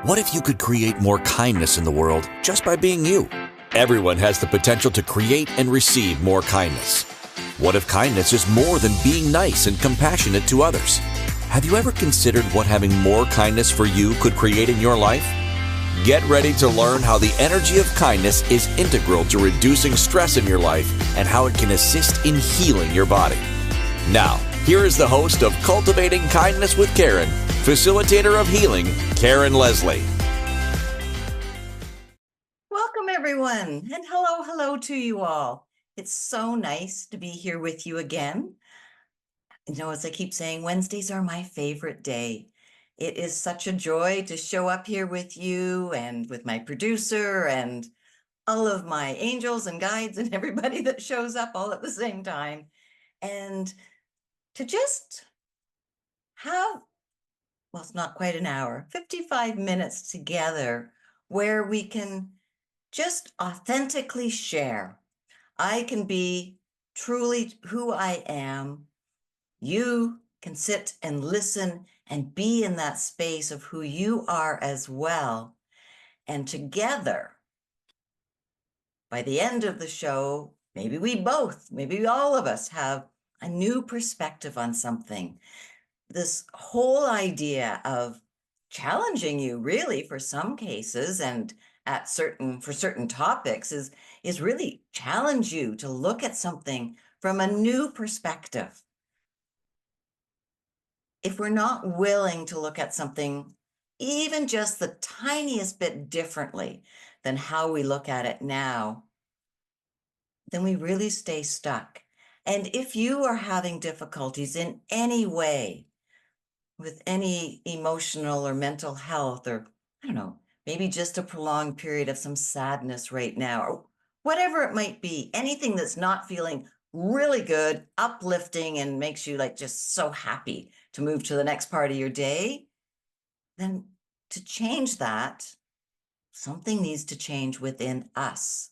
What if you could create more kindness in the world just by being you? Everyone has the potential to create and receive more kindness. What if kindness is more than being nice and compassionate to others? Have you ever considered what having more kindness for you could create in your life? Get ready to learn how the energy of kindness is integral to reducing stress in your life and how it can assist in healing your body. Now, here is the host of Cultivating Kindness with Karen, facilitator of healing, Karen Leslie. Welcome, everyone, and hello to you all. It's so nice to be here with you again. As I keep saying, Wednesdays are my favorite day. It is such a joy to show up here with you and with my producer and all of my angels and guides and everybody that shows up all at the same time. And to just have, well, it's not quite an hour, 55 minutes together where we can just authentically share. I can be truly who I am. You can sit and listen and be in that space of who you are as well. And together, by the end of the show, maybe all of us have a new perspective on something. This whole idea of challenging you really for some cases and for certain topics is really challenge you to look at something from a new perspective. If we're not willing to look at something even just the tiniest bit differently than how we look at it now, then we really stay stuck. And if you are having difficulties in any way with any emotional or mental health, or I don't know, maybe just a prolonged period of some sadness right now, or whatever it might be, anything that's not feeling really good, uplifting, and makes you like just so happy to move to the next part of your day, then to change that, something needs to change within us.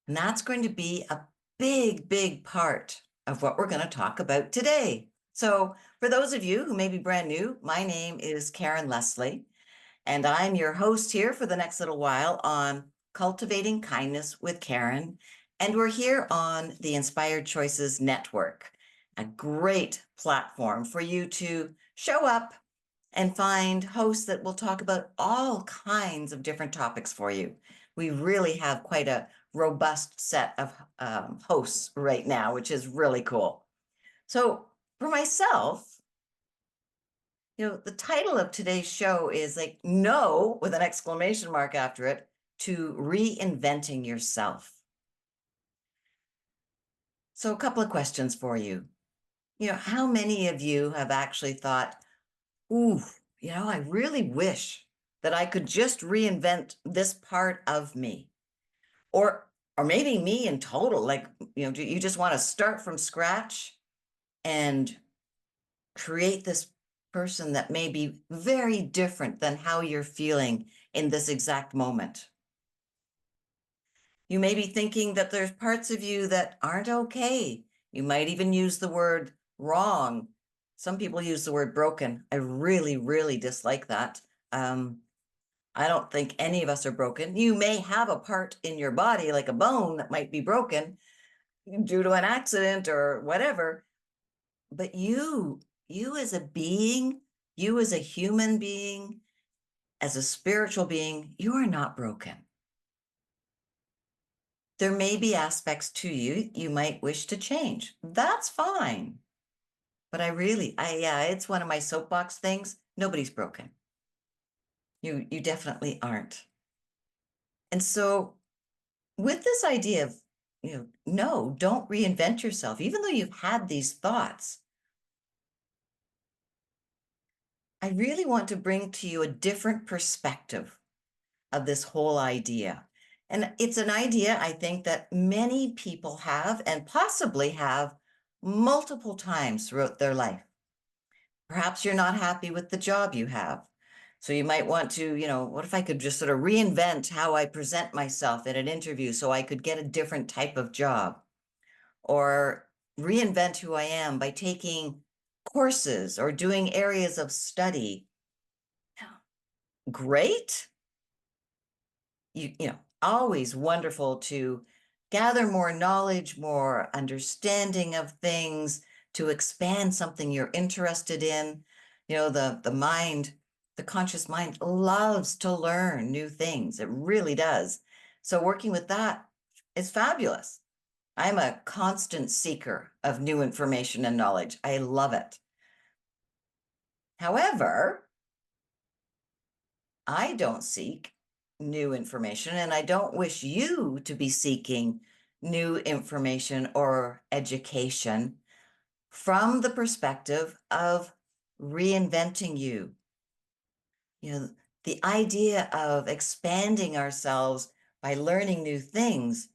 And that's going to be a big part of what we're going to talk about today. So for those of you who may be brand new, my name is Karen Leslie, and I'm your host here for the next little while on Cultivating Kindness with Karen. And we're here on the Inspired Choices Network, a great platform for you to show up and find hosts that will talk about all kinds of different topics for you. We really have quite a robust set of hosts right now, which is really cool. So for myself, the title of today's show is like no with an exclamation mark after it to reinventing yourself. So a couple of questions for you. How many of you have actually thought, ooh, I really wish that I could just reinvent this part of me, or maybe me in total, like, do you just want to start from scratch and create this person that may be very different than how you're feeling in this exact moment? You may be thinking that there's parts of you that aren't okay. You might even use the word wrong. Some people use the word broken. I really dislike that. I don't think any of us are broken. You may have a part in your body, like a bone, that might be broken due to an accident or whatever. But you as a being, you as a human being, as a spiritual being, you are not broken. There may be aspects to you you might wish to change. That's fine. But it's one of my soapbox things. Nobody's broken. You definitely aren't. And so with this idea of, no, don't reinvent yourself, even though you've had these thoughts, I really want to bring to you a different perspective of this whole idea. And it's an idea I think that many people have and possibly have multiple times throughout their life. Perhaps you're not happy with the job you have. So you might want to, what if I could just sort of reinvent how I present myself in an interview so I could get a different type of job? Or reinvent who I am by taking courses or doing areas of study. great. Always wonderful to gather more knowledge, more understanding of things, to expand something you're interested in. The mind, the conscious mind loves to learn new things. It really does. So working with that is fabulous. I'm a constant seeker of new information and knowledge. I love it. However, I don't seek new information, and I don't wish you to be seeking new information or education from the perspective of reinventing you. The idea of expanding ourselves by learning new things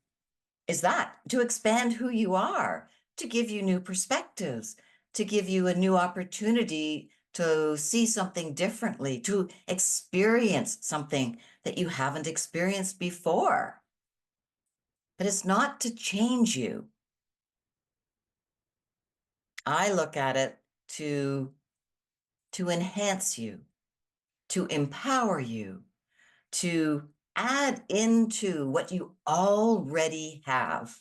is that to expand who you are, to give you new perspectives, to give you a new opportunity to see something differently, to experience something that you haven't experienced before. But it's not to change you. I look at it to enhance you, to empower you, to add into what you already have,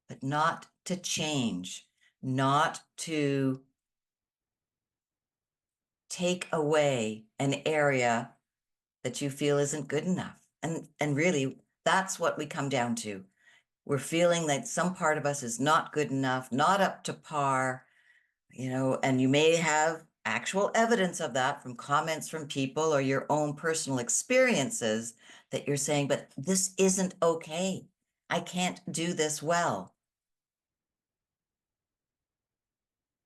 but not to change, not to take away an area that you feel isn't good enough. And really, that's what we come down to. We're feeling that some part of us is not good enough, not up to par, and you may have actual evidence of that from comments from people or your own personal experiences that you're saying, but this isn't okay. I can't do this well.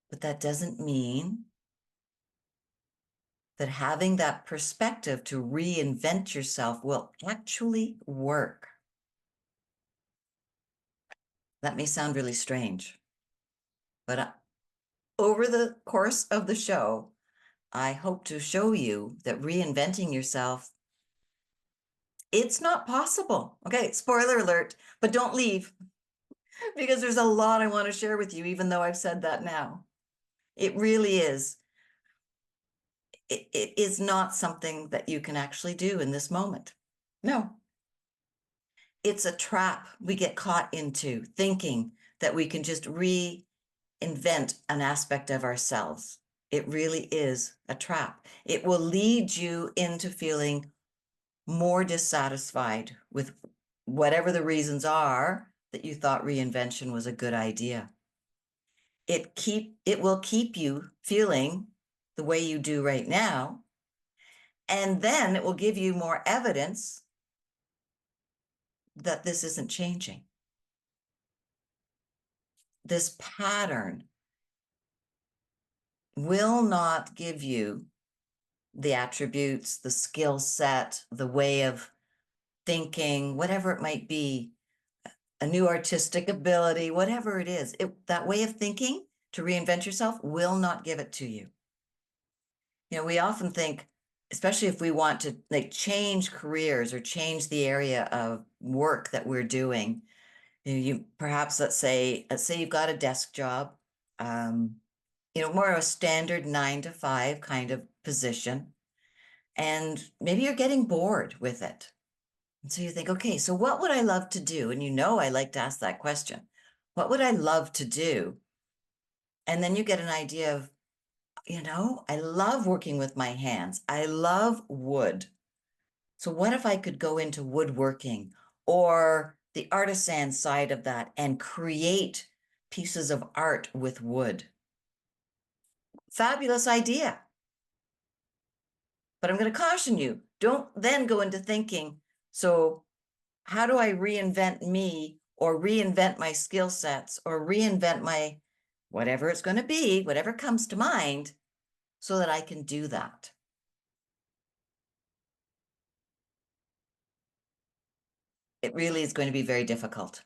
But that doesn't mean that having that perspective to reinvent yourself will actually work. That may sound really strange, but over the course of the show, I hope to show you that reinventing yourself, it's not possible. Okay, spoiler alert, but don't leave because there's a lot I want to share with you, even though I've said that now. It really is. It is not something that you can actually do in this moment. No, it's a trap we get caught into, thinking that we can just reinvent an aspect of ourselves. It really is a trap. It will lead you into feeling more dissatisfied with whatever the reasons are that you thought reinvention was a good idea. It will keep you feeling the way you do right now, and then it will give you more evidence that this isn't changing. This pattern will not give you the attributes, the skill set, the way of thinking, whatever it might be, a new artistic ability, whatever it is, that way of thinking to reinvent yourself will not give it to you. We often think, especially if we want to change careers or change the area of work that we're doing, you perhaps, let's say you've got a desk job, more of a standard 9 to 5 kind of position, and maybe you're getting bored with it. And so you think, okay, so what would I love to do? And I like to ask that question. What would I love to do? And then you get an idea of, I love working with my hands. I love wood. So what if I could go into woodworking or the artisan side of that and create pieces of art with wood? Fabulous idea. But I'm going to caution you, don't then go into thinking, so how do I reinvent me or reinvent my skill sets or reinvent my whatever it's going to be, whatever comes to mind, so that I can do that? It really is going to be very difficult.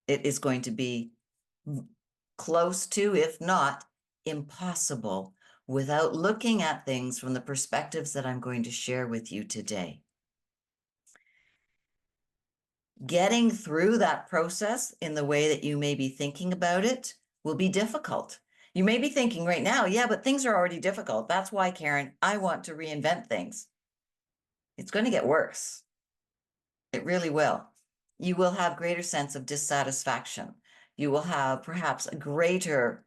It is going to be close to, if not impossible, without looking at things from the perspectives that I'm going to share with you today. Getting through that process in the way that you may be thinking about it will be difficult. You may be thinking right now, yeah, but things are already difficult. That's why, Karen, I want to reinvent things. It's going to get worse. It really will. You will have greater sense of dissatisfaction. You will have perhaps a greater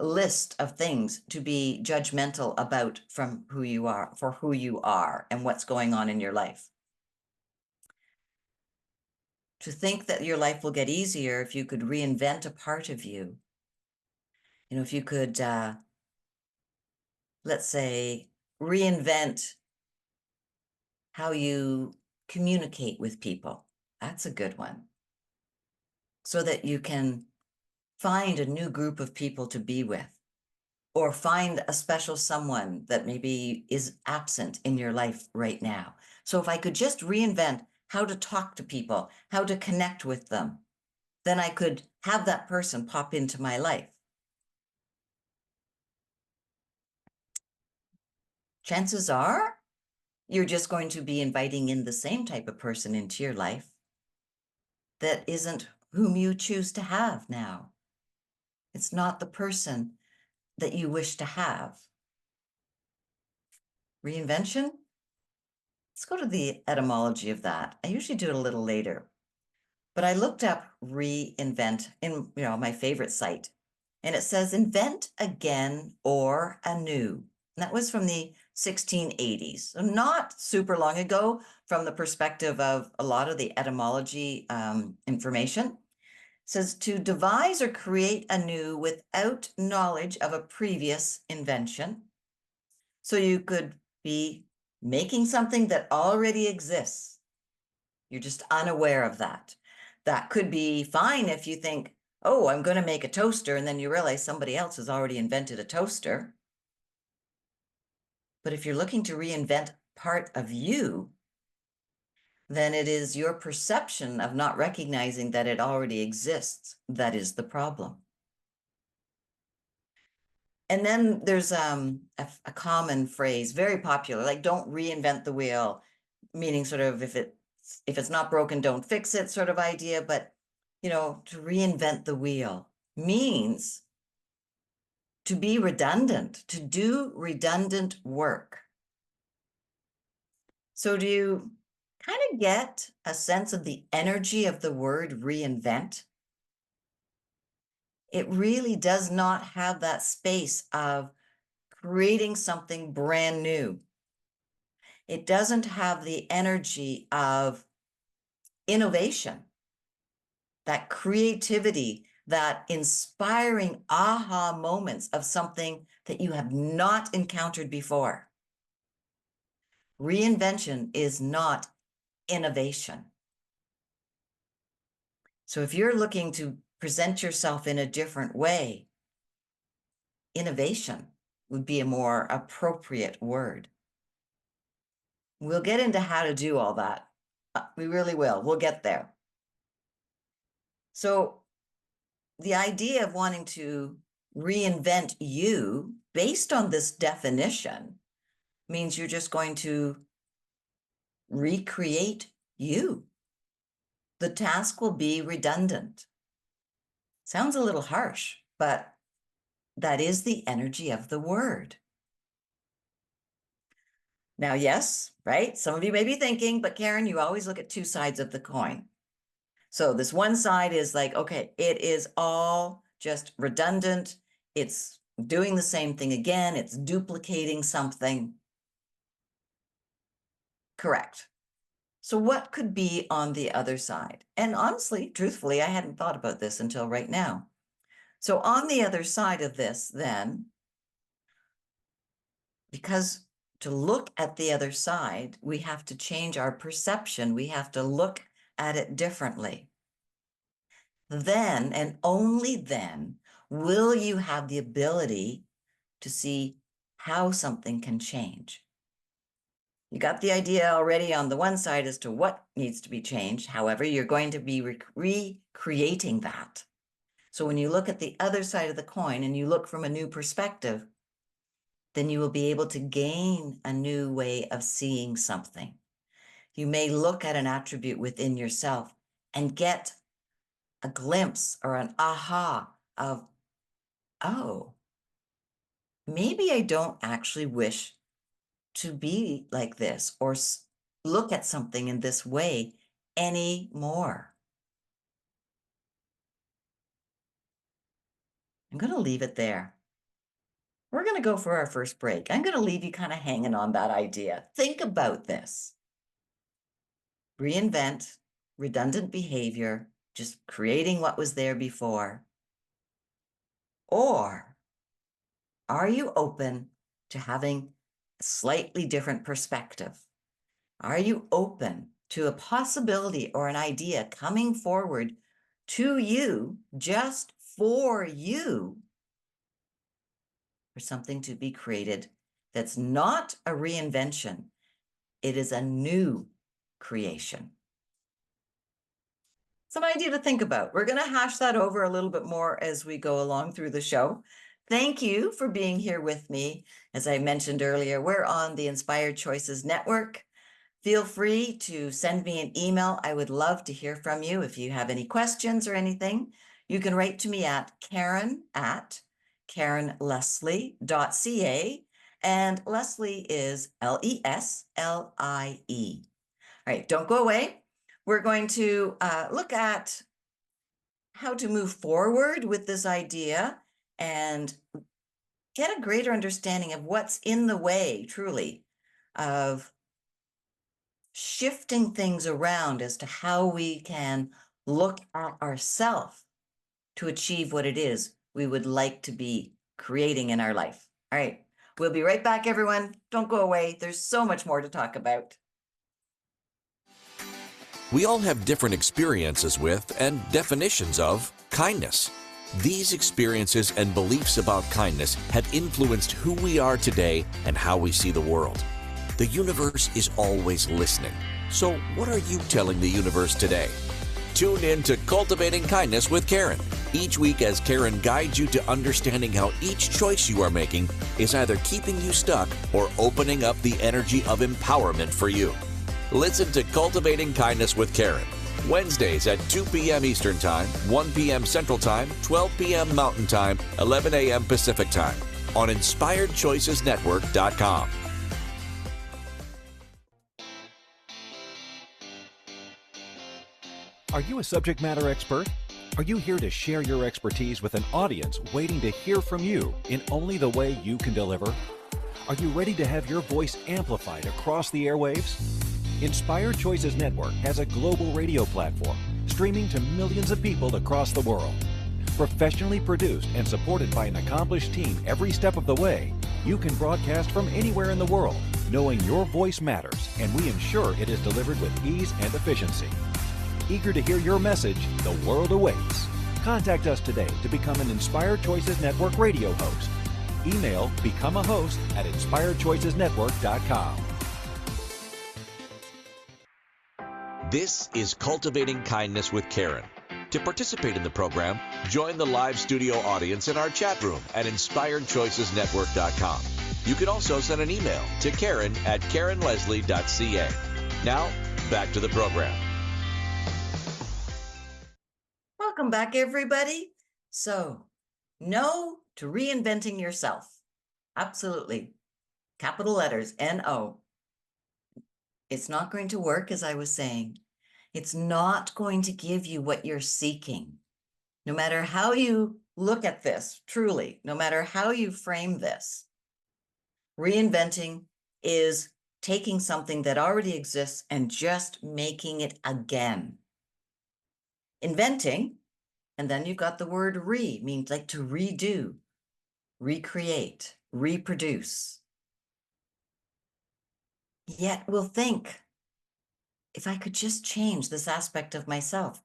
list of things to be judgmental about from who you are, for who you are and what's going on in your life. To think that your life will get easier if you could reinvent a part of you. You know, if you could, let's say, reinvent how you communicate with people. That's a good one. So that you can find a new group of people to be with, or find a special someone that maybe is absent in your life right now. So if I could just reinvent how to talk to people, how to connect with them, then I could have that person pop into my life. Chances are you're just going to be inviting in the same type of person into your life that isn't whom you choose to have now. It's not the person that you wish to have. Reinvention? Let's go to the etymology of that. I usually do it a little later, but I looked up reinvent in my favorite site, and it says invent again or anew. And that was from the 1680s, so not super long ago from the perspective of a lot of the etymology information. It says to devise or create anew without knowledge of a previous invention. So you could be making something that already exists. You're just unaware of that. That could be fine if you think, oh, I'm going to make a toaster, and then you realize somebody else has already invented a toaster. But if you're looking to reinvent part of you, then it is your perception of not recognizing that it already exists that is the problem. And then there's a common phrase, very popular, like don't reinvent the wheel, meaning sort of if it's not broken, don't fix it sort of idea. But, to reinvent the wheel means to be redundant, to do redundant work. So do you kind of get a sense of the energy of the word reinvent? It really does not have that space of creating something brand new. It doesn't have the energy of innovation, that creativity, that inspiring aha moments of something that you have not encountered before. Reinvention is not innovation. So if you're looking to present yourself in a different way, innovation would be a more appropriate word. We'll get into how to do all that. We really will. We'll get there. So the idea of wanting to reinvent you based on this definition means you're just going to recreate you. The task will be redundant. Sounds a little harsh, but that is the energy of the word. Now, yes, right? Some of you may be thinking, but Karen, you always look at two sides of the coin. So this one side is like, okay, it is all just redundant. It's doing the same thing again. It's duplicating something. Correct. So what could be on the other side? And honestly, truthfully, I hadn't thought about this until right now. So on the other side of this, then, because to look at the other side, we have to change our perception. We have to look at it differently. Then, and only then, will you have the ability to see how something can change. You got the idea already on the one side as to what needs to be changed. However, you're going to be recreating that. So when you look at the other side of the coin and you look from a new perspective, then you will be able to gain a new way of seeing something. You may look at an attribute within yourself and get a glimpse or an aha of oh, maybe I don't actually wish to be like this or look at something in this way anymore. I'm going to leave it there. We're going to go for our first break. I'm going to leave you kind of hanging on that idea. Think about this. Reinvent, redundant behavior, just creating what was there before. Or are you open to having a slightly different perspective? Are you open to a possibility or an idea coming forward to you, just for you, for something to be created that's not a reinvention? It is a new creation. Some idea to think about. We're going to hash that over a little bit more as we go along through the show. Thank you for being here with me. As I mentioned earlier, we're on the Inspired Choices Network. Feel free to send me an email. I would love to hear from you. If you have any questions or anything, you can write to me at karen@karenleslie.ca. And Leslie is Leslie. All right, don't go away. We're going to look at how to move forward with this idea and get a greater understanding of what's in the way, truly, of shifting things around as to how we can look at ourselves to achieve what it is we would like to be creating in our life. All right, we'll be right back, everyone. Don't go away. There's so much more to talk about. We all have different experiences with and definitions of kindness. These experiences and beliefs about kindness have influenced who we are today and how we see the world. The universe is always listening. So what are you telling the universe today? Tune in to Cultivating Kindness with Karen. Each week as Karen guides you to understanding how each choice you are making is either keeping you stuck or opening up the energy of empowerment for you. Listen to Cultivating Kindness with Karen, Wednesdays at 2 p.m. Eastern Time, 1 p.m. Central Time, 12 p.m. Mountain Time, 11 a.m. Pacific Time on InspiredChoicesNetwork.com. Are you a subject matter expert? Are you here to share your expertise with an audience waiting to hear from you in only the way you can deliver? Are you ready to have your voice amplified across the airwaves? Inspired Choices Network has a global radio platform streaming to millions of people across the world. Professionally produced and supported by an accomplished team every step of the way, you can broadcast from anywhere in the world, knowing your voice matters, and we ensure it is delivered with ease and efficiency. Eager to hear your message, the world awaits. Contact us today to become an Inspired Choices Network radio host. Email become a host at inspiredchoicesnetwork.com. This is Cultivating Kindness with Karen. To participate in the program, join the live studio audience in our chat room at inspiredchoicesnetwork.com. You can also send an email to karen@karenleslie.ca. Now, back to the program. Welcome back, everybody. So, no to reinventing yourself. Absolutely. Capital letters, N-O. It's not going to work, as I was saying. It's not going to give you what you're seeking. No matter how you look at this, truly, no matter how you frame this, reinventing is taking something that already exists and just making it again. Inventing, and then you've got the word re, means like to redo, recreate, reproduce. Yet we'll think, if I could just change this aspect of myself,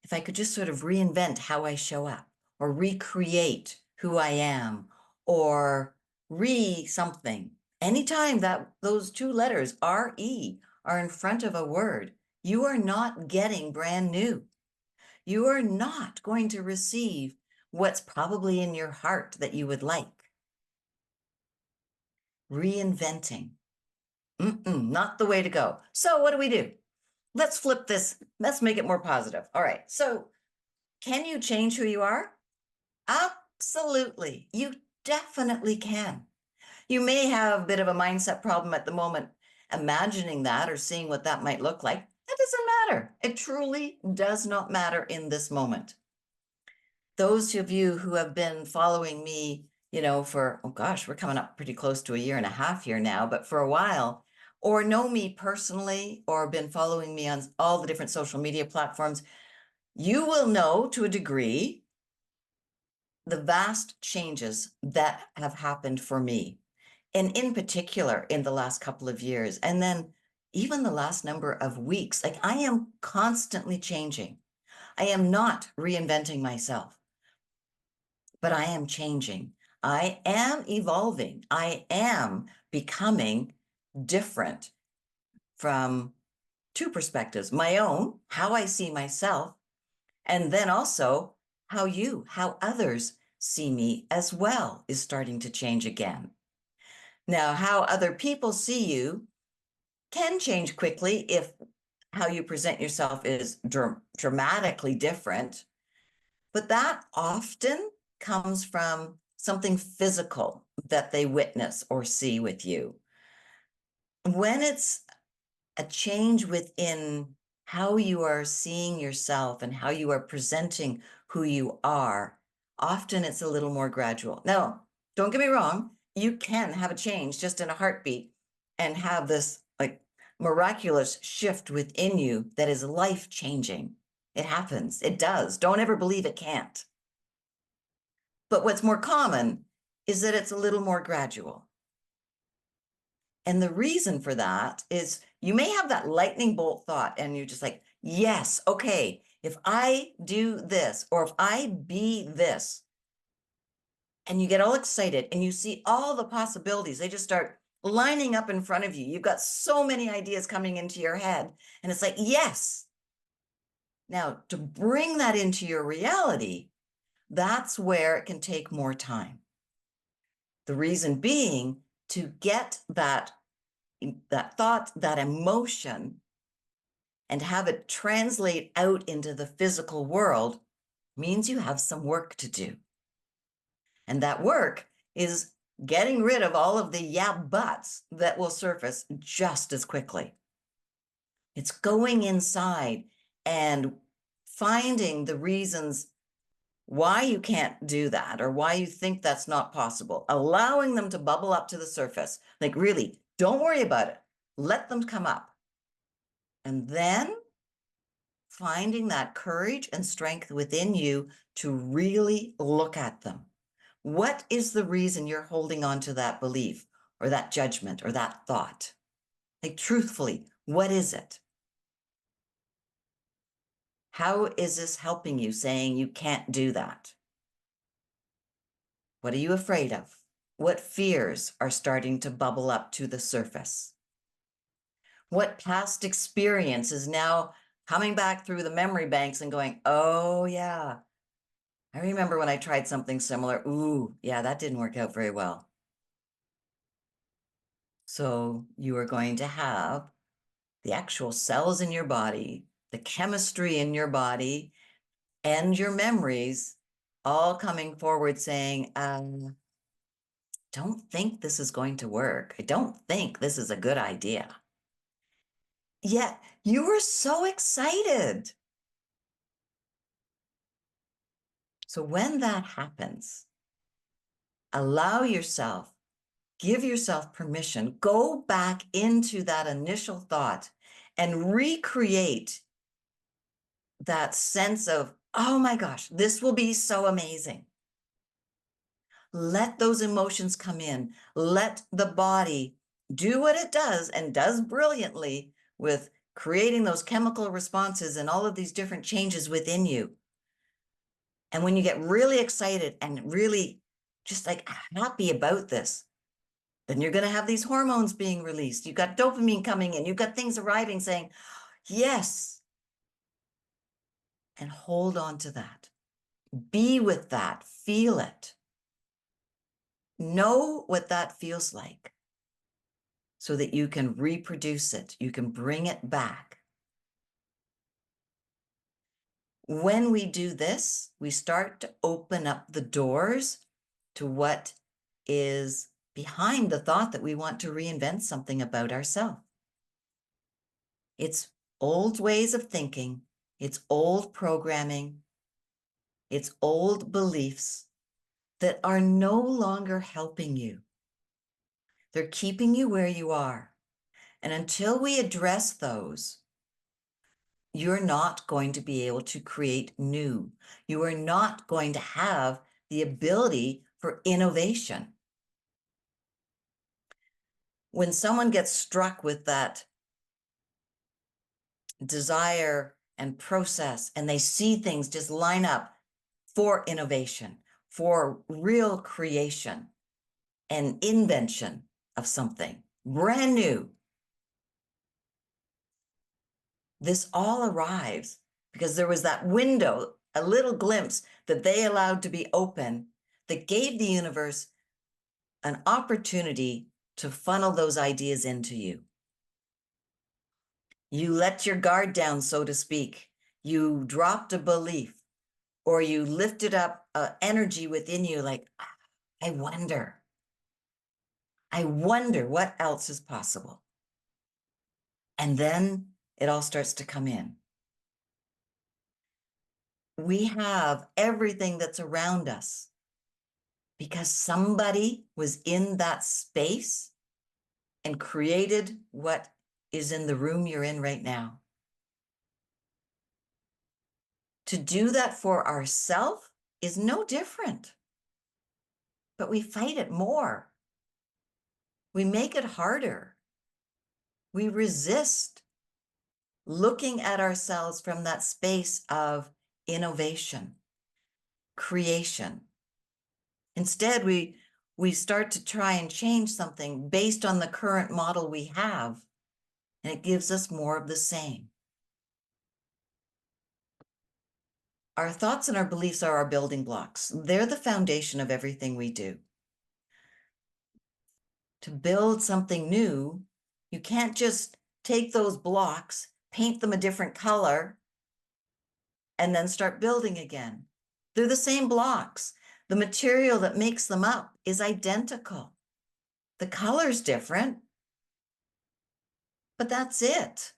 if I could just sort of reinvent how I show up or recreate who I am or something. Anytime that those two letters, R-E, are in front of a word, you are not getting brand new. You are not going to receive what's probably in your heart that you would like. Reinventing. Not the way to go. So what do? Let's flip this. Let's make it more positive. All right. So can you change who you are? Absolutely. You definitely can. You may have a bit of a mindset problem at the moment, imagining that or seeing what that might look like. That doesn't matter. It truly does not matter in this moment. Those of you who have been following me, for, oh gosh, we're coming up pretty close to a year and a half here now, but for a while, or know me personally, or been following me on all the different social media platforms, you will know to a degree the vast changes that have happened for me. And in particular, in the last couple of years, and then even the last number of weeks, like I am constantly changing. I am not reinventing myself, but I am changing. I am evolving. I am becoming different from two perspectives, my own, how I see myself, and then also how others see me as well is starting to change again. Now, how other people see you can change quickly if how you present yourself is dramatically different, but that often comes from something physical that they witness or see with you. When it's a change within how you are seeing yourself and how you are presenting who you are, often it's a little more gradual. Now, don't get me wrong, you can have a change just in a heartbeat and have this like miraculous shift within you that is life changing. It happens. It does. Don't ever believe it can't. But what's more common is that it's a little more gradual. And the reason for that is you may have that lightning bolt thought and you're just like, yes, okay, if I do this or if I be this, and you get all excited and you see all the possibilities, they just start lining up in front of you. You've got so many ideas coming into your head and it's like, yes. Now, to bring that into your reality, that's where it can take more time. The reason being to get that thought, that emotion, and have it translate out into the physical world means you have some work to do. And that work is getting rid of all of the yeah buts that will surface just as quickly. It's going inside and finding the reasons why you can't do that or why you think that's not possible, allowing them to bubble up to the surface. Like, really, don't worry about it. Let them come up. And then finding that courage and strength within you to really look at them. What is the reason you're holding on to that belief or that judgment or that thought? Like, truthfully, what is it? How is this helping you saying you can't do that? What are you afraid of? What fears are starting to bubble up to the surface? What past experience is now coming back through the memory banks and going, oh yeah, I remember when I tried something similar. Ooh, yeah, that didn't work out very well. So you are going to have the actual cells in your body, the chemistry in your body, and your memories all coming forward saying, don't think this is going to work. I don't think this is a good idea. Yet you were so excited. So when that happens, allow yourself, give yourself permission, go back into that initial thought and recreate that sense of, oh my gosh, this will be so amazing. Let those emotions come in. Let the body do what it does and does brilliantly with creating those chemical responses and all of these different changes within you. And when you get really excited and really just like happy about this, then you're going to have these hormones being released. You've got dopamine coming in. You've got things arriving saying, yes. And hold on to that. Be with that. Feel it. Know what that feels like so that you can reproduce it. You can bring it back. When we do this, we start to open up the doors to what is behind the thought that we want to reinvent something about ourselves. It's old ways of thinking, it's old programming, it's old beliefs that are no longer helping you. They're keeping you where you are. And until we address those, you're not going to be able to create new. You are not going to have the ability for innovation. When someone gets struck with that desire and process, and they see things just line up for innovation, for real creation and invention of something brand new, this all arrives because there was that window, a little glimpse that they allowed to be open that gave the universe an opportunity to funnel those ideas into you. You let your guard down, so to speak. You dropped a belief, or you lifted up energy within you like, I wonder what else is possible. And then it all starts to come in. We have everything that's around us because somebody was in that space and created what is in the room you're in right now. To do that for ourselves is no different, but we fight it more. We make it harder. We resist looking at ourselves from that space of innovation, creation. Instead, we start to try and change something based on the current model we have, and it gives us more of the same. Our thoughts and our beliefs are our building blocks. They're the foundation of everything we do. To build something new, you can't just take those blocks, paint them a different color, and then start building again. They're the same blocks. The material that makes them up is identical. The color's different, but that's it.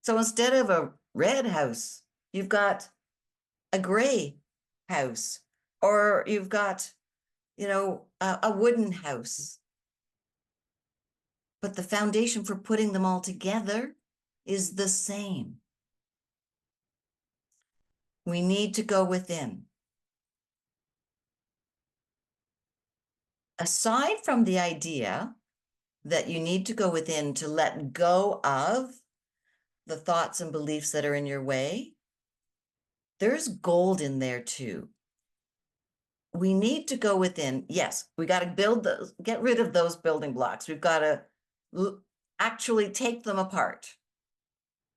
So instead of a red house, you've got a gray house, or you've got, a wooden house. But the foundation for putting them all together is the same. We need to go within. Aside from the idea that you need to go within to let go of the thoughts and beliefs that are in your way, there's gold in there too. We need to go within. Yes, we got to build those, get rid of those building blocks. We've got to actually take them apart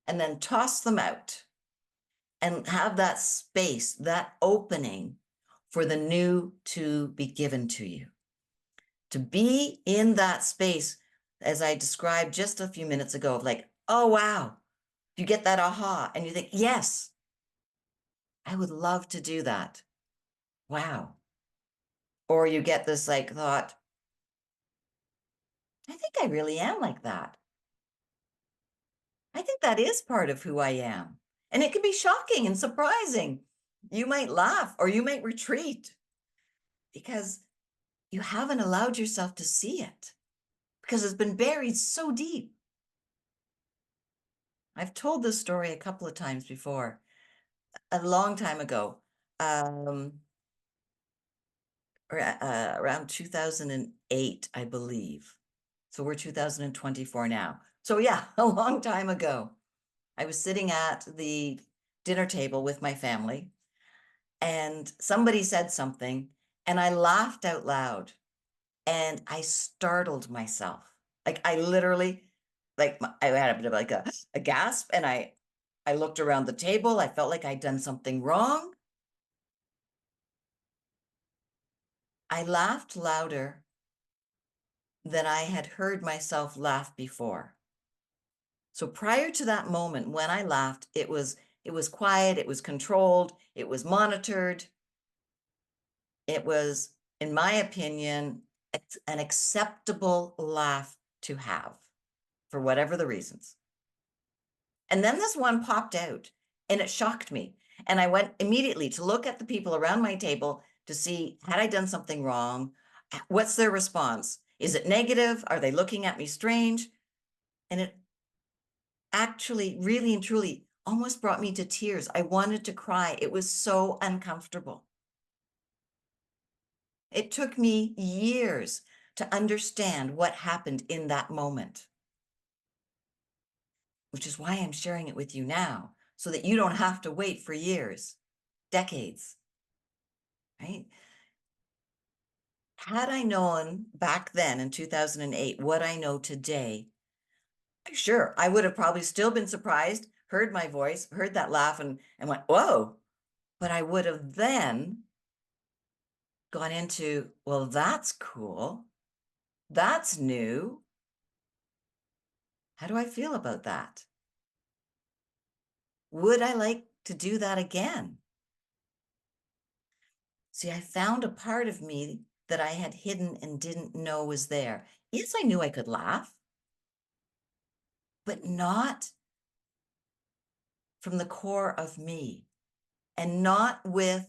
and then toss them out and have that space, that opening for the new to be given to you. To be in that space, as I described just a few minutes ago, of like, oh, wow, you get that aha and you think, yes, I would love to do that. Wow. Or you get this like thought, I think I really am like that. I think that is part of who I am. And it can be shocking and surprising. You might laugh or you might retreat because you haven't allowed yourself to see it because it's been buried so deep. I've told this story a couple of times before, a long time ago, around 2008, I believe. So we're 2024 now. So yeah, a long time ago. I was sitting at the dinner table with my family and somebody said something and I laughed out loud and I startled myself. Like I literally, like I had a bit of like a gasp and I looked around the table. I felt like I'd done something wrong. I laughed louder than I had heard myself laugh before. So prior to that moment, when I laughed, it was It was quiet, it was controlled, it was monitored. It was, in my opinion, an acceptable laugh to have for whatever the reasons. And then this one popped out and it shocked me. And I went immediately to look at the people around my table to see, had I done something wrong? What's their response? Is it negative? Are they looking at me strange? And it actually really and truly almost brought me to tears. I wanted to cry. It was so uncomfortable. It took me years to understand what happened in that moment, which is why I'm sharing it with you now, so that you don't have to wait for years, decades, right? Had I known back then in 2008 what I know today, sure, I would have probably still been surprised, heard my voice, heard that laugh and went, whoa. But I would have then gone into, well, that's cool. That's new. How do I feel about that? Would I like to do that again? See, I found a part of me that I had hidden and didn't know was there. Yes, I knew I could laugh, but not from the core of me, and not without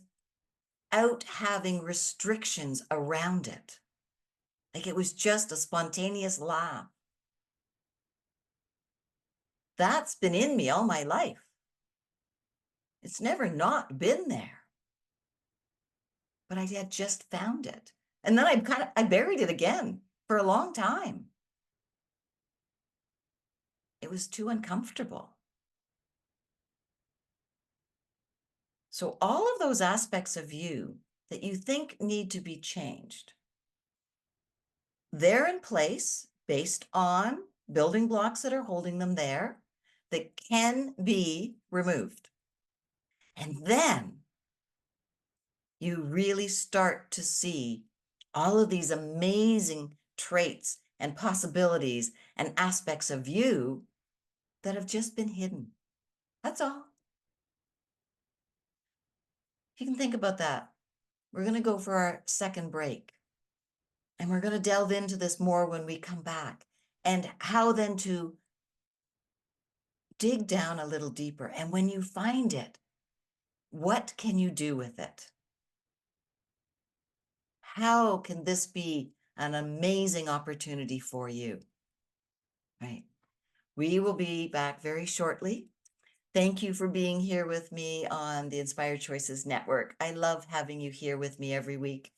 having restrictions around it. Like it was just a spontaneous laugh. That's been in me all my life. It's never not been there. But I had just found it. And then I buried it again for a long time. It was too uncomfortable. So all of those aspects of you that you think need to be changed, they're in place based on building blocks that are holding them there that can be removed. And then you really start to see all of these amazing traits and possibilities and aspects of you that have just been hidden. That's all. You can think about that. We're going to go for our second break. And we're going to delve into this more when we come back. And how then to dig down a little deeper. And when you find it, what can you do with it? How can this be an amazing opportunity for you? Right. We will be back very shortly. Thank you for being here with me on the Inspired Choices Network. I love having you here with me every week.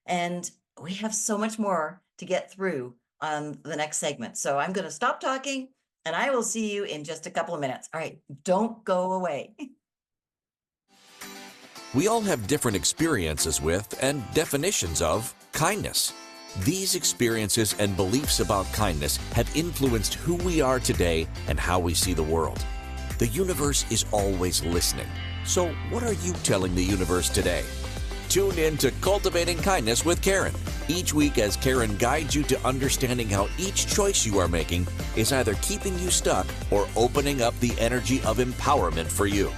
And we have so much more to get through on the next segment. So I'm going to stop talking and I will see you in just a couple of minutes. All right, don't go away. We all have different experiences with and definitions of kindness. These experiences and beliefs about kindness have influenced who we are today and how we see the world. The universe is always listening. So what are you telling the universe today? Tune in to Cultivating Kindness with Karen each week as Karen guides you to understanding how each choice you are making is either keeping you stuck or opening up the energy of empowerment for you.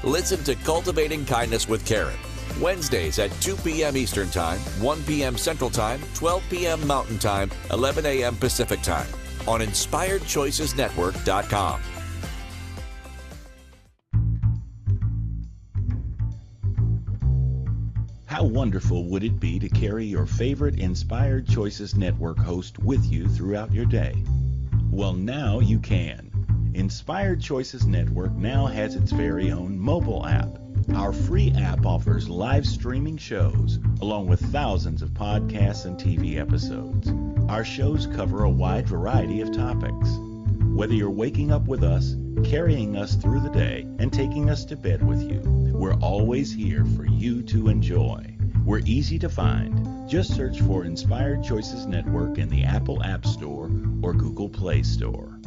Listen to Cultivating Kindness with Karen, Wednesdays at 2 p.m. Eastern Time, 1 p.m. Central Time, 12 p.m. Mountain Time, 11 a.m. Pacific Time on InspiredChoicesNetwork.com. How wonderful would it be to carry your favorite Inspired Choices Network host with you throughout your day? Well, now you can. Inspired Choices Network now has its very own mobile app. Our free app offers live streaming shows, along with thousands of podcasts and TV episodes. Our shows cover a wide variety of topics. Whether you're waking up with us, carrying us through the day, and taking us to bed with you, we're always here for you to enjoy. We're easy to find. Just search for Inspired Choices Network in the Apple App Store or Google Play Store.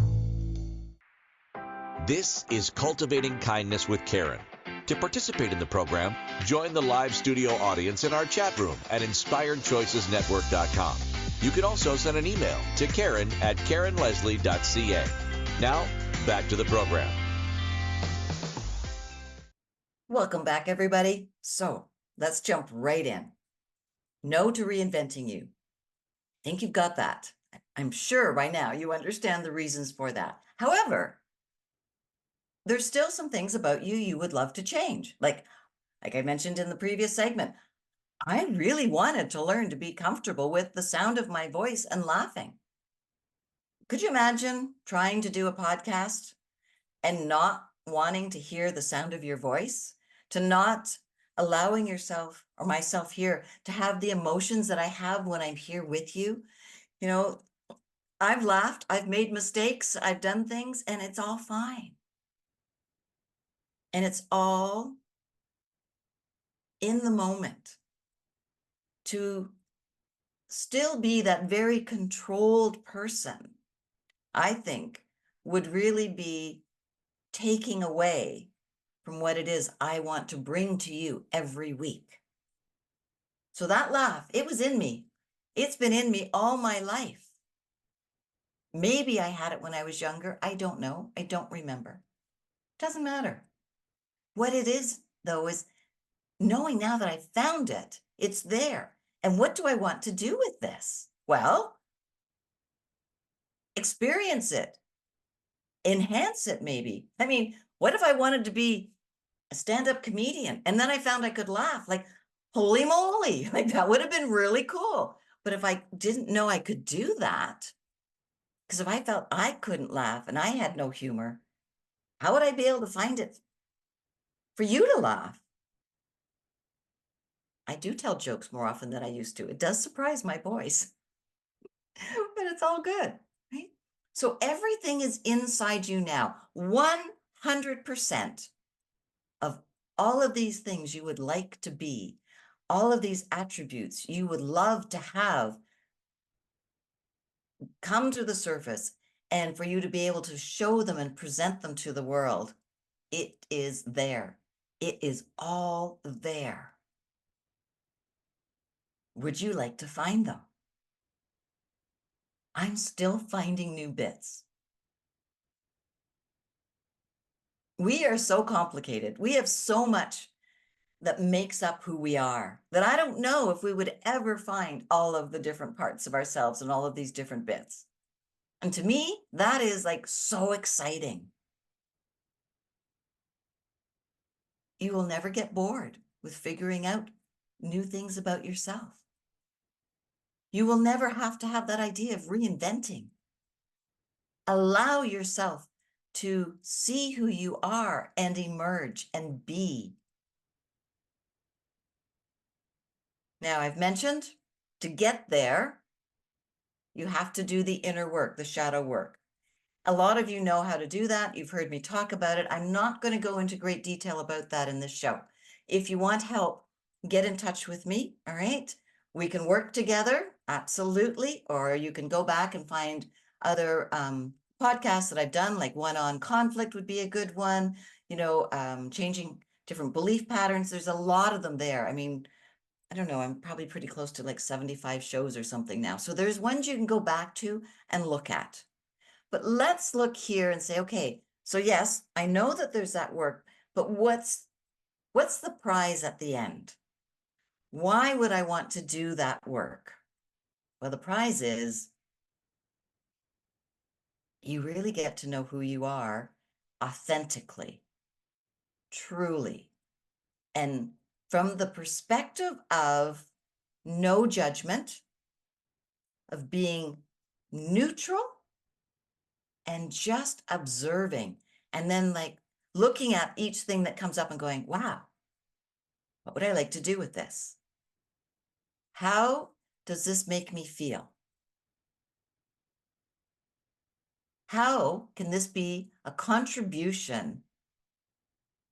This is Cultivating Kindness with Karen. To participate in the program, join the live studio audience in our chat room at InspiredChoicesNetwork.com. You can also send an email to Karen@KarenLeslie.ca. Now, back to the program. Welcome back, everybody. So let's jump right in. No to reinventing you. Think you've got that. I'm sure by now you understand the reasons for that. However, there's still some things about you would love to change. Like I mentioned in the previous segment, I really wanted to learn to be comfortable with the sound of my voice and laughing. Could you imagine trying to do a podcast and not wanting to hear the sound of your voice, to not allowing yourself or myself here to have the emotions that I have when I'm here with you? You know, I've laughed, I've made mistakes, I've done things, and it's all fine. And it's all in the moment. To still be that very controlled person, I think, would really be taking away from what it is I want to bring to you every week. So that laugh, it was in me. It's been in me all my life. Maybe I had it when I was younger. I don't know. I don't remember. Doesn't matter. What it is, though, is knowing now that I found it, it's there. And what do I want to do with this? Well, experience it, enhance it maybe. I mean, what if I wanted to be a stand-up comedian and then I found I could laugh? Like, holy moly, like that would have been really cool. But if I didn't know I could do that, because if I felt I couldn't laugh and I had no humor, how would I be able to find it for you to laugh? I do tell jokes more often than I used to. It does surprise my boys, but it's all good, right? So everything is inside you now. 100% of all of these things you would like to be, all of these attributes you would love to have come to the surface, and for you to be able to show them and present them to the world, it is there. It is all there. Would you like to find them? I'm still finding new bits. We are so complicated. We have so much that makes up who we are that I don't know if we would ever find all of the different parts of ourselves and all of these different bits. And to me, that is like so exciting. You will never get bored with figuring out new things about yourself. You will never have to have that idea of reinventing. Allow yourself to see who you are and emerge and be. Now, I've mentioned to get there, you have to do the inner work, the shadow work. A lot of you know how to do that. You've heard me talk about it. I'm not going to go into great detail about that in this show. If you want help, get in touch with me, all right? We can work together, absolutely, or you can go back and find other podcasts that I've done, like one on conflict would be a good one, changing different belief patterns. There's a lot of them there. I mean, I don't know, I'm probably pretty close to like 75 shows or something now. So there's ones you can go back to and look at. But let's look here and say, okay, so yes, I know that there's that work, but what's the prize at the end? Why would I want to do that work? Well, the prize is you really get to know who you are authentically, truly, and from the perspective of no judgment, of being neutral and just observing, and then like looking at each thing that comes up and going, wow, what would I like to do with this? How does this make me feel? How can this be a contribution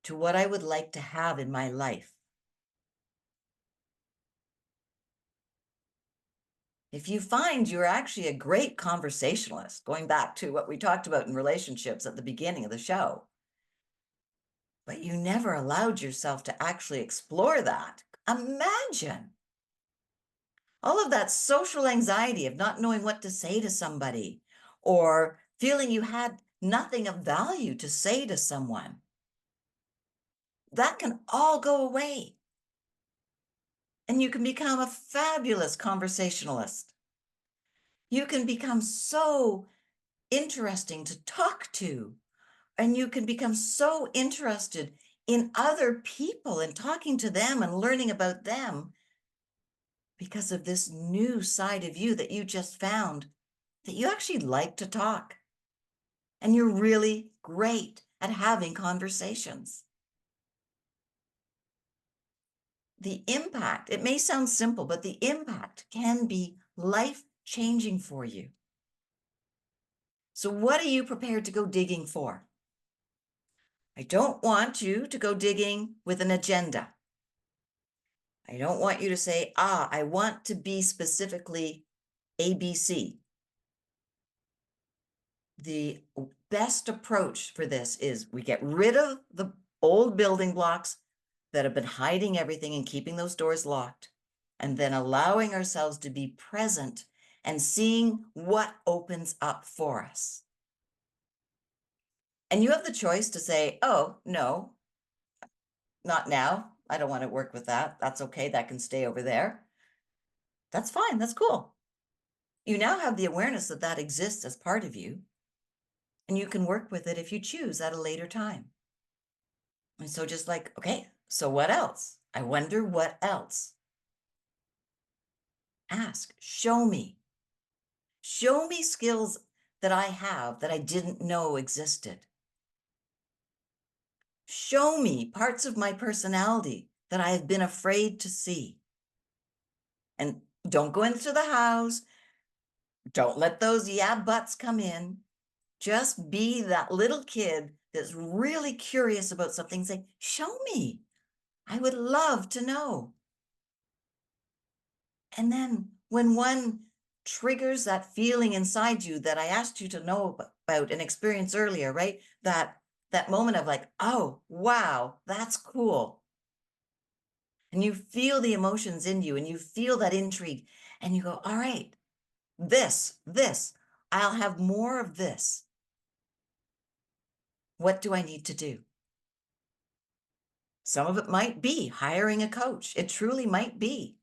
to what I would like to have in my life? If you find you're actually a great conversationalist, going back to what we talked about in relationships at the beginning of the show, but you never allowed yourself to actually explore that, imagine all of that social anxiety of not knowing what to say to somebody or feeling you had nothing of value to say to someone. that can all go away. And you can become a fabulous conversationalist. You can become so interesting to talk to, and you can become so interested in other people and talking to them and learning about them because of this new side of you that you just found, that you actually like to talk. And you're really great at having conversations. The impact, it may sound simple, but the impact can be life-changing for you. So what are you prepared to go digging for? I don't want you to go digging with an agenda. I don't want you to say, I want to be specifically ABC. The best approach for this is we get rid of the old building blocks that have been hiding everything and keeping those doors locked, and then allowing ourselves to be present and seeing what opens up for us. And you have the choice to say, oh, no, not now. I don't want to work with that. That's okay. That can stay over there. That's fine. That's cool. You now have the awareness that that exists as part of you, and you can work with it if you choose at a later time. And so just like, okay, so what else? I wonder what else. Ask, show me. Show me skills that I have that I didn't know existed. Show me parts of my personality that I have been afraid to see. And don't go into the house. Don't let those yeah buts come in. Just be that little kid that's really curious about something. Say, show me. I would love to know. And then when one triggers that feeling inside you that I asked you to know about and experience earlier, right? That moment of like, oh, wow, that's cool. And you feel the emotions in you and you feel that intrigue and you go, all right, this, I'll have more of this. What do I need to do? Some of it might be hiring a coach. It truly might be.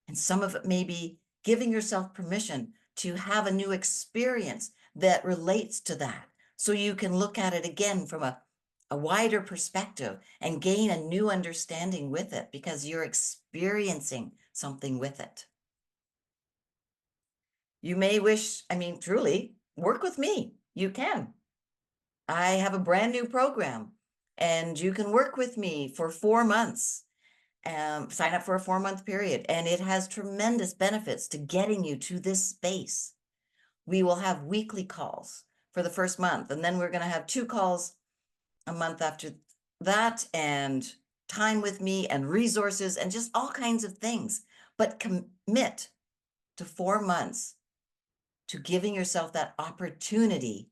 And some of it may be giving yourself permission to have a new experience that relates to that. So you can look at it again from a wider perspective and gain a new understanding with it because you're experiencing something with it. You may wish, truly, work with me. You can. I have a brand new program and you can work with me for 4 months. Sign up for a 4-month period, and it has tremendous benefits to getting you to this space. We will have weekly calls for the first month, and then we're going to have 2 calls a month after that, and time with me and resources and just all kinds of things. But commit to 4 months to giving yourself that opportunity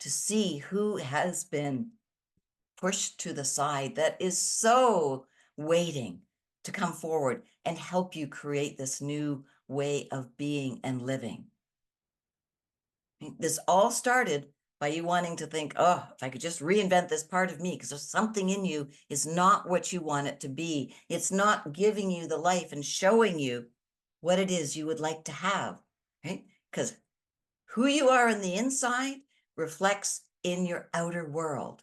to see who has been pushed to the side that is so waiting to come forward and help you create this new way of being and living. This all started by you wanting to think, oh, if I could just reinvent this part of me, because there's something in you is not what you want it to be. It's not giving you the life and showing you what it is you would like to have, right? Because who you are on the inside reflects in your outer world.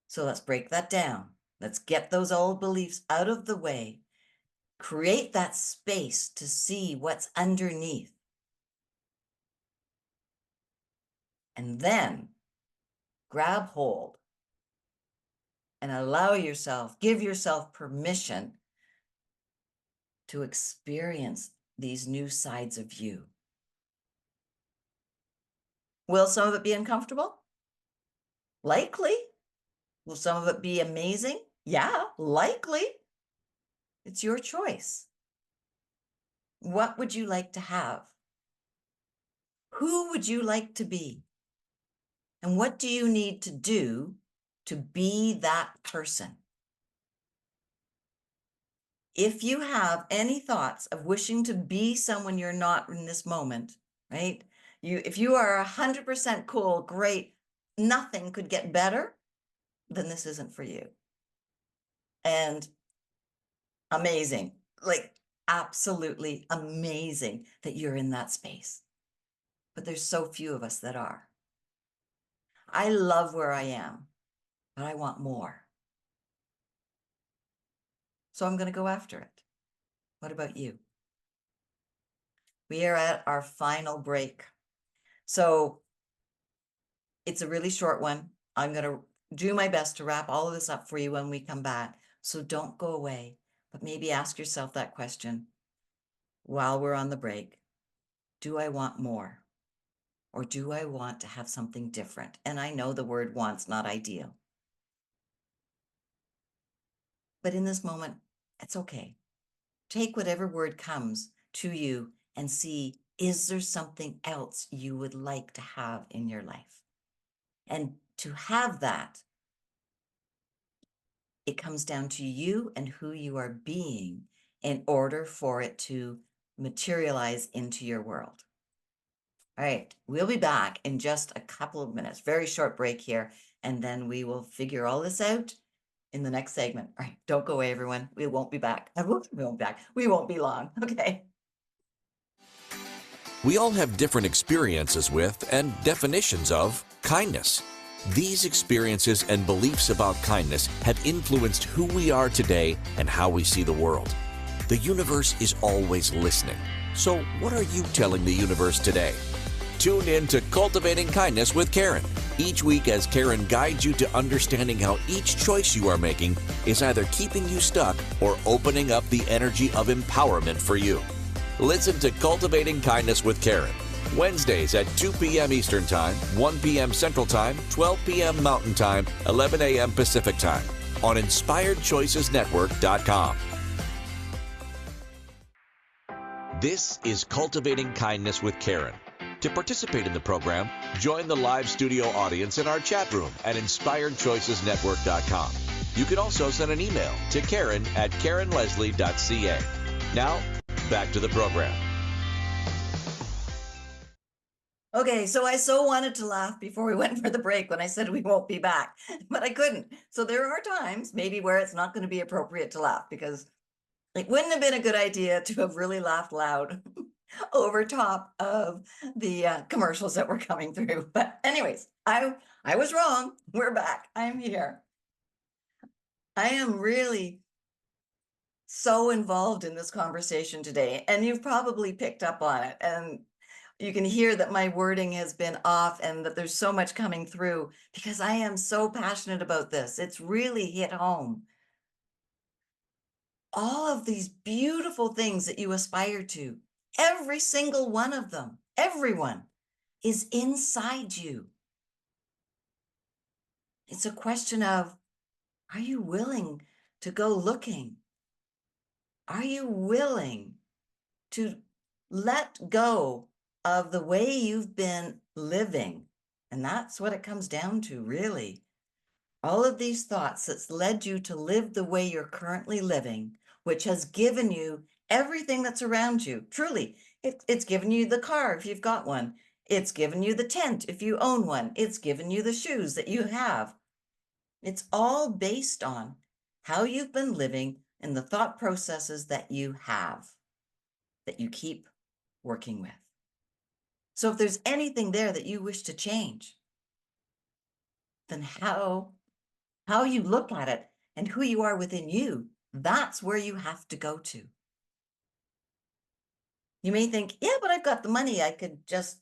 So let's break that down. Let's get those old beliefs out of the way. Create that space to see what's underneath. And then grab hold and allow yourself, give yourself permission to experience these new sides of you. Will some of it be uncomfortable? Likely. Will some of it be amazing? Yeah, likely. It's your choice. What would you like to have? Who would you like to be? And what do you need to do to be that person? If you have any thoughts of wishing to be someone you're not in this moment, right? If you are 100% cool, great, nothing could get better. then this isn't for you. And amazing, like absolutely amazing that you're in that space. But there's so few of us that are. I love where I am, but I want more. So I'm going to go after it. What about you? We are at our final break. So it's a really short one. I'm going to do my best to wrap all of this up for you when we come back. So don't go away, but maybe ask yourself that question while we're on the break. Do I want more? Or do I want to have something different? And I know the word want's not ideal. But in this moment, it's okay. Take whatever word comes to you and see, is there something else you would like to have in your life? And to have that, it comes down to you and who you are being in order for it to materialize into your world. All right, we'll be back in just a couple of minutes, very short break here, and then we will figure all this out in the next segment. All right, don't go away, everyone. We won't be back. We won't be back. We won't be long. Okay. We all have different experiences with and definitions of kindness. These experiences and beliefs about kindness have influenced who we are today and how we see the world. The universe is always listening. So what are you telling the universe today? Tune in to Cultivating Kindness with Karen each week as Karen guides you to understanding how each choice you are making is either keeping you stuck or opening up the energy of empowerment for you. Listen to Cultivating Kindness with Karen, Wednesdays at 2 p.m. Eastern Time, 1 p.m. Central Time, 12 p.m. Mountain Time, 11 a.m. Pacific Time on InspiredChoicesNetwork.com. This is Cultivating Kindness with Karen. To participate in the program, join the live studio audience in our chat room at InspiredChoicesNetwork.com. You can also send an email to Karen@KarenLeslie.ca. Now, back to the program. Okay, so I so wanted to laugh before we went for the break when I said we won't be back, but I couldn't. So there are times maybe where it's not going to be appropriate to laugh because it wouldn't have been a good idea to have really laughed loud over top of the commercials that were coming through. But anyways, I was wrong. We're back. I'm here. I am really so involved in this conversation today, and you've probably picked up on it. And you can hear that my wording has been off and that there's so much coming through because I am so passionate about this. It's really hit home. All of these beautiful things that you aspire to, every single one of them, everyone is inside you. It's a question of, are you willing to go looking? Are you willing to let go of the way you've been living? And that's what it comes down to, really. All of these thoughts that's led you to live the way you're currently living, which has given you everything that's around you. Truly, it's given you the car if you've got one. It's given you the tent if you own one. It's given you the shoes that you have. It's all based on how you've been living and the thought processes that you have, that you keep working with. So if there's anything there that you wish to change, then how you look at it and who you are within you, that's where you have to go to. You may think, yeah, but I've got the money. I could just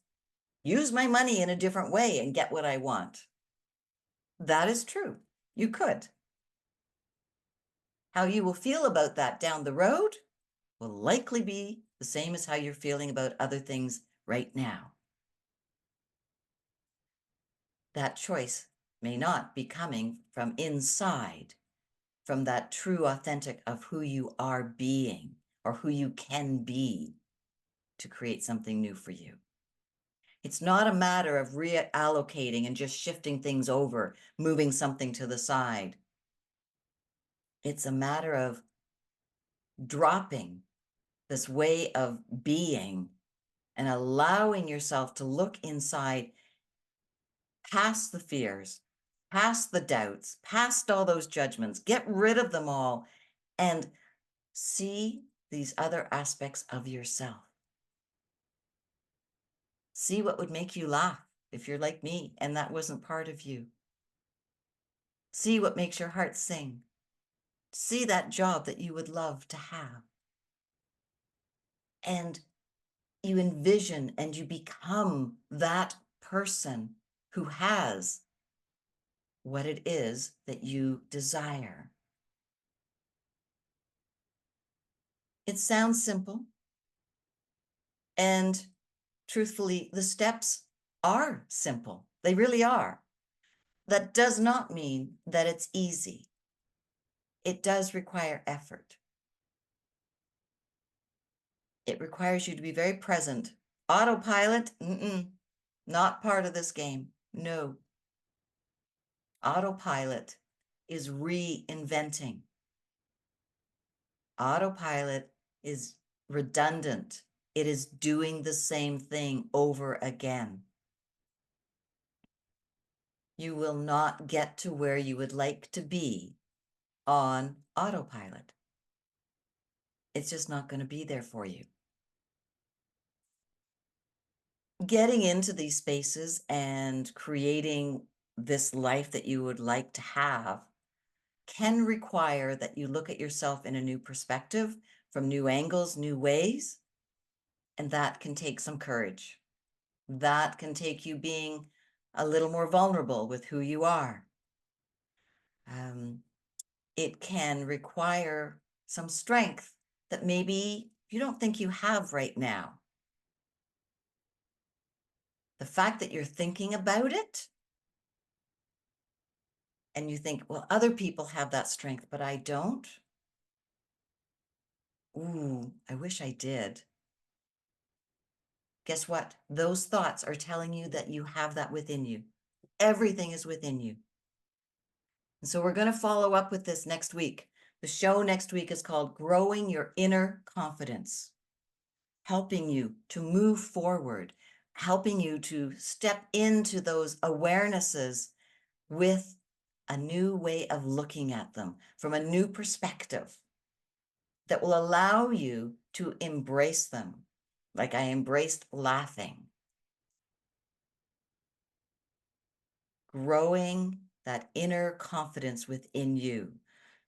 use my money in a different way and get what I want. That is true. You could. How you will feel about that down the road will likely be the same as how you're feeling about other things right now. That choice may not be coming from inside, from that true authentic of who you are being or who you can be to create something new for you. It's not a matter of reallocating and just shifting things over, moving something to the side. It's a matter of dropping this way of being and allowing yourself to look inside past the fears, past the doubts, past all those judgments, get rid of them all, and see these other aspects of yourself. See what would make you laugh if you're like me and that wasn't part of you. See what makes your heart sing. See that job that you would love to have. And you envision and you become that person who has what it is that you desire. It sounds simple. And truthfully, the steps are simple. They really are. That does not mean that it's easy. It does require effort. It requires you to be very present. Autopilot, not part of this game. No. Autopilot is reinventing. Autopilot is redundant. It is doing the same thing over again. You will not get to where you would like to be on autopilot. It's just not going to be there for you. Getting into these spaces and creating this life that you would like to have can require that you look at yourself in a new perspective, from new angles, new ways, and that can take some courage. That can take you being a little more vulnerable with who you are. It can require some strength that maybe you don't think you have right now. The fact that you're thinking about it and you think, well, other people have that strength, but I don't. Ooh, I wish I did. Guess what? Those thoughts are telling you that you have that within you. Everything is within you. And so we're going to follow up with this next week. The show next week is called Growing Your Inner Confidence, helping you to move forward, helping you to step into those awarenesses with a new way of looking at them from a new perspective that will allow you to embrace them, like I embraced laughing. Growing that inner confidence within you.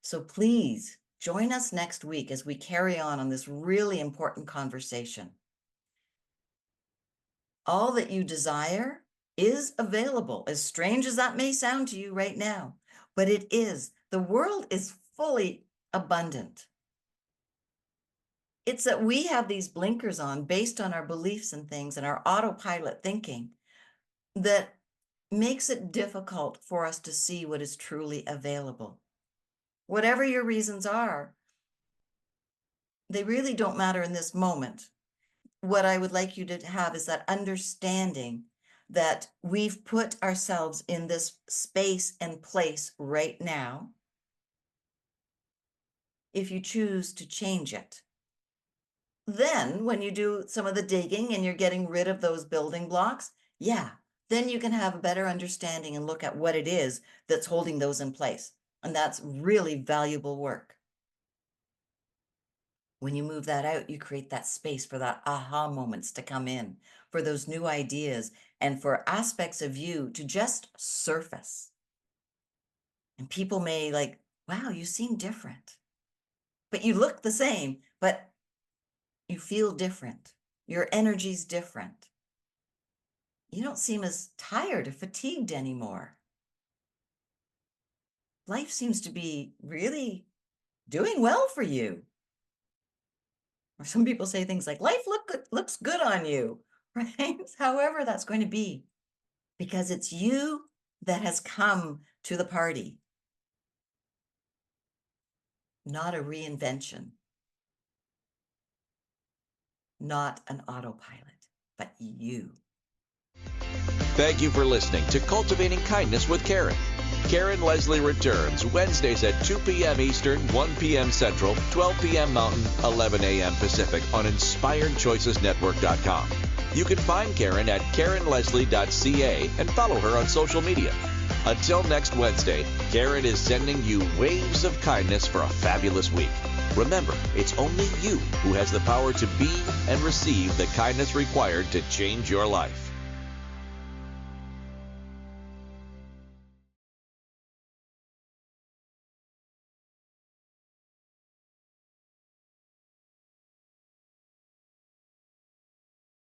So please join us next week as we carry on this really important conversation. All that you desire is available, as strange as that may sound to you right now, but it is. The world is fully abundant. It's that we have these blinkers on based on our beliefs and things and our autopilot thinking that makes it difficult for us to see what is truly available. Whatever your reasons are, they really don't matter in this moment. What I would like you to have is that understanding that we've put ourselves in this space and place right now. If you choose to change it, then when you do some of the digging and you're getting rid of those building blocks, then you can have a better understanding and look at what it is that's holding those in place. And that's really valuable work. When you move that out, you create that space for that aha moments to come in, for those new ideas, and for aspects of you to just surface. And people may like, wow, you seem different. But you look the same, but you feel different. Your energy's different. You don't seem as tired or fatigued anymore. Life seems to be really doing well for you. Or some people say things like, life looks good on you, right? However that's going to be, because it's you that has come to the party, not a reinvention, not an autopilot, but you. Thank you for listening to Cultivating Kindness with Karen. Karen Leslie returns Wednesdays at 2 p.m. Eastern, 1 p.m. Central, 12 p.m. Mountain, 11 a.m. Pacific on InspiredChoicesNetwork.com. You can find Karen at KarenLeslie.ca and follow her on social media. Until next Wednesday, Karen is sending you waves of kindness for a fabulous week. Remember, it's only you who has the power to be and receive the kindness required to change your life.